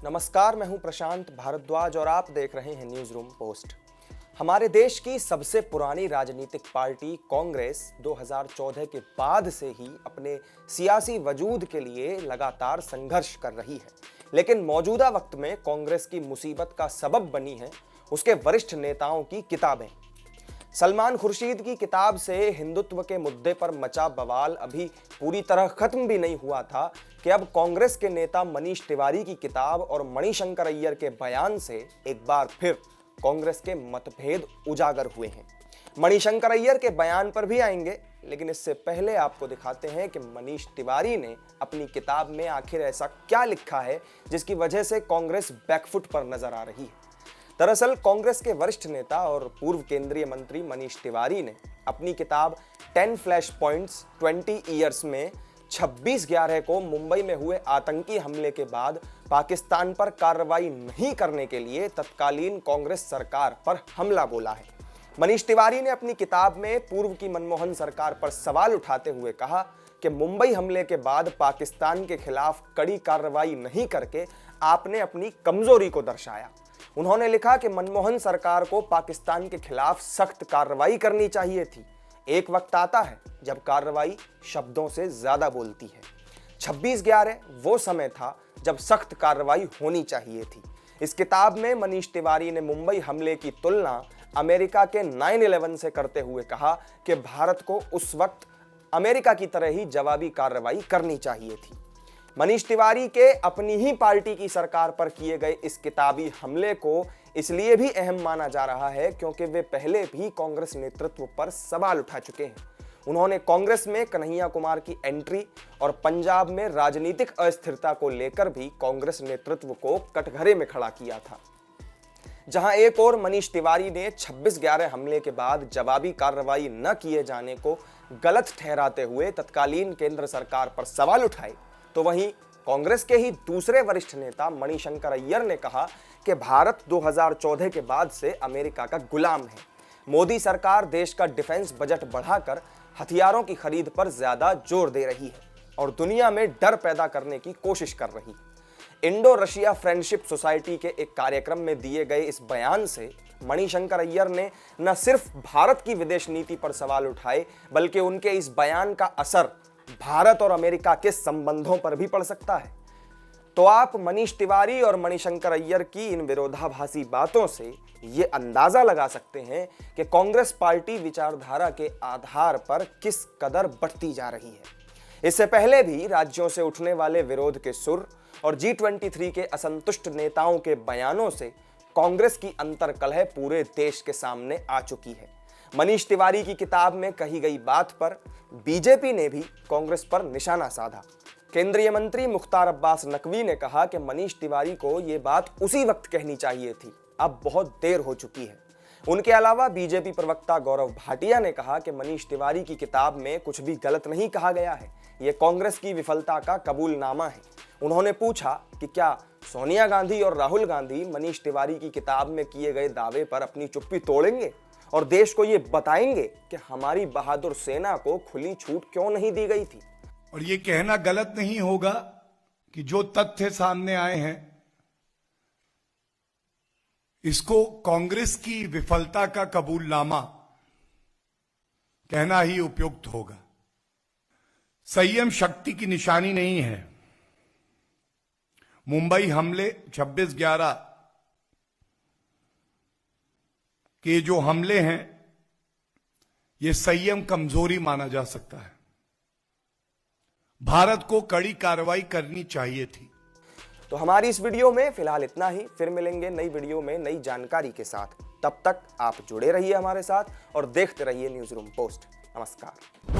नमस्कार, मैं हूं प्रशांत भारद्वाज और आप देख रहे हैं न्यूज़ रूम पोस्ट। हमारे देश की सबसे पुरानी राजनीतिक पार्टी कांग्रेस 2014 के बाद से ही अपने सियासी वजूद के लिए लगातार संघर्ष कर रही है, लेकिन मौजूदा वक्त में कांग्रेस की मुसीबत का सबब बनी है उसके वरिष्ठ नेताओं की किताबें। सलमान खुर्शीद की किताब से हिंदुत्व के मुद्दे पर मचा बवाल अभी पूरी तरह खत्म भी नहीं हुआ था कि अब कांग्रेस के नेता मनीष तिवारी की किताब और मणिशंकर अय्यर के बयान से एक बार फिर कांग्रेस के मतभेद उजागर हुए हैं। मणिशंकर अय्यर के बयान पर भी आएंगे, लेकिन इससे पहले आपको दिखाते हैं कि मनीष तिवारी ने अपनी किताब में आखिर ऐसा क्या लिखा है जिसकी वजह से कांग्रेस बैकफुट पर नजर आ रही है। दरअसल कांग्रेस के वरिष्ठ नेता और पूर्व केंद्रीय मंत्री मनीष तिवारी ने अपनी किताब 10 फ्लैश पॉइंट्स 20 ईयर्स में 26/11 को मुंबई में हुए आतंकी हमले के बाद पाकिस्तान पर कार्रवाई नहीं करने के लिए तत्कालीन कांग्रेस सरकार पर हमला बोला है। मनीष तिवारी ने अपनी किताब में पूर्व की मनमोहन सरकार पर सवाल उठाते हुए कहा कि मुंबई हमले के बाद पाकिस्तान के खिलाफ कड़ी कार्रवाई नहीं करके आपने अपनी कमजोरी को दर्शाया। उन्होंने लिखा कि मनमोहन सरकार को पाकिस्तान के खिलाफ सख्त कार्रवाई करनी चाहिए थी। एक वक्त आता है जब कार्रवाई शब्दों से ज्यादा बोलती है। 26/11 वो समय था जब सख्त कार्रवाई होनी चाहिए थी। इस किताब में मनीष तिवारी ने मुंबई हमले की तुलना अमेरिका के 9/11 से करते हुए कहा कि भारत को उस वक्त अमेरिका की तरह ही जवाबी कार्रवाई करनी चाहिए थी। मनीष तिवारी के अपनी ही पार्टी की सरकार पर किए गए इस किताबी हमले को इसलिए भी अहम माना जा रहा है क्योंकि वे पहले भी कांग्रेस नेतृत्व पर सवाल उठा चुके हैं। उन्होंने कांग्रेस में कन्हैया कुमार की एंट्री और पंजाब में राजनीतिक अस्थिरता को लेकर भी कांग्रेस नेतृत्व को कटघरे में खड़ा किया था। जहां एक और मनीष तिवारी ने 26/11 हमले के बाद जवाबी कार्रवाई न किए जाने को गलत ठहराते हुए तत्कालीन केंद्र सरकार पर सवाल उठाए, तो वहीं कांग्रेस के ही दूसरे वरिष्ठ नेता मणिशंकर अय्यर ने कहा कि भारत 2014 के बाद से अमेरिका का गुलाम है। मोदी सरकार देश का डिफेंस बजट बढ़ाकर हथियारों की खरीद पर ज्यादा जोर दे रही है और दुनिया में डर पैदा करने की कोशिश कर रही है। इंडो रशिया फ्रेंडशिप सोसाइटी के एक कार्यक्रम में दिए गए इस बयान से मणिशंकर अय्यर ने न सिर्फ भारत की विदेश नीति पर सवाल उठाए, बल्कि उनके इस बयान का असर भारत और अमेरिका के संबंधों पर भी पड़ सकता है। तो आप मनीष तिवारी और मणिशंकर अय्यर की इन विरोधाभासी बातों से ये अंदाजा लगा सकते हैं कि कांग्रेस पार्टी विचारधारा के आधार पर किस कदर बढ़ती जा रही है। इससे पहले भी राज्यों से उठने वाले विरोध के सुर और G23 के असंतुष्ट नेताओं के बयानों से कांग्रेस की अंतर्कलह पूरे देश के सामने आ चुकी है। मनीष तिवारी की किताब में कही गई बात पर बीजेपी ने भी कांग्रेस पर निशाना साधा। केंद्रीय मंत्री मुख्तार अब्बास नकवी ने कहा कि मनीष तिवारी को यह बात उसी वक्त कहनी चाहिए थी, अब बहुत देर हो चुकी है। उनके अलावा बीजेपी प्रवक्ता गौरव भाटिया ने कहा कि मनीष तिवारी की किताब में कुछ भी गलत नहीं कहा गया है, यह कांग्रेस की विफलता का कबूलनामा है। उन्होंने पूछा कि क्या सोनिया गांधी और राहुल गांधी मनीष तिवारी की किताब में किए गए दावे पर अपनी चुप्पी तोड़ेंगे और देश को ये बताएंगे कि हमारी बहादुर सेना को खुली छूट क्यों नहीं दी गई थी। और ये कहना गलत नहीं होगा कि जो तथ्य सामने आए हैं इसको कांग्रेस की विफलता का कबूलनामा कहना ही उपयुक्त होगा। संयम शक्ति की निशानी नहीं है। मुंबई हमले 26/11 के जो हमले हैं ये संयम कमजोरी माना जा सकता है। भारत को कड़ी कार्रवाई करनी चाहिए थी। तो हमारी इस वीडियो में फिलहाल इतना ही। फिर मिलेंगे नई वीडियो में नई जानकारी के साथ। तब तक आप जुड़े रहिए हमारे साथ और देखते रहिए न्यूज़ रूम पोस्ट। नमस्कार।